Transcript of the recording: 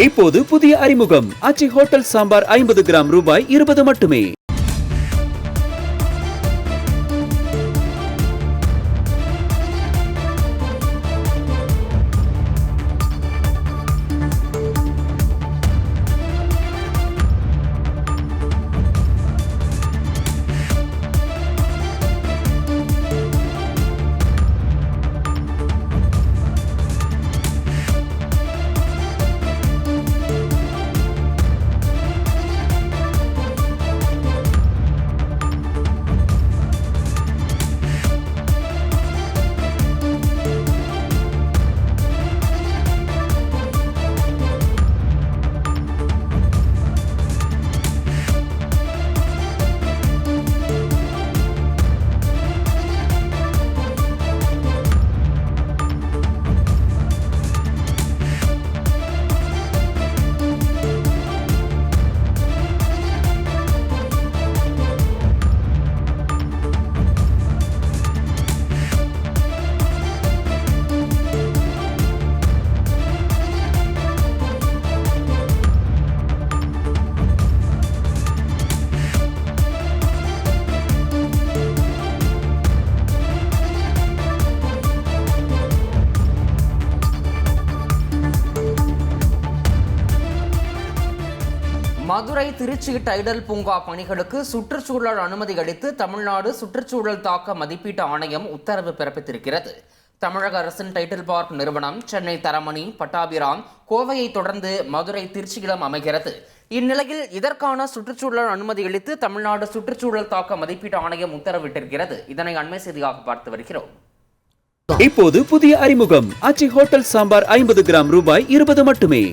இப்போது புதிய அறிமுகம் ஆச்சி ஹோட்டல் சாம்பார் 50 கிராம் ரூபாய் 20 மட்டுமே. மதுரை திருச்சி டைடல் பூங்கா பணிகளுக்கு சுற்றுச்சூழல் அனுமதி அளித்து தமிழ்நாடு சுற்றுச்சூழல் தாக்க மதிப்பீட்டு ஆணையம் உத்தரவு பிறப்பித்திருக்கிறது. தமிழக அரசின் டைடல் பார்க் நிறுவனம் சென்னை தரமணி, பட்டாபிராம், கோவையை தொடர்ந்து மதுரை திருச்சியிலும் அமைகிறது. இந்நிலையில் இதற்கான சுற்றுச்சூழல் அனுமதி அளித்து தமிழ்நாடு சுற்றுச்சூழல் தாக்க மதிப்பீட்டு ஆணையம் உத்தரவிட்டிருக்கிறது. இதனை அண்மை செய்தியாக பார்த்து வருகிறோம். இப்போது புதிய அறிமுகம் ஆச்சி ஹோட்டல் சாம்பார் 50 கிராம் ரூபாய் 20 மட்டுமே.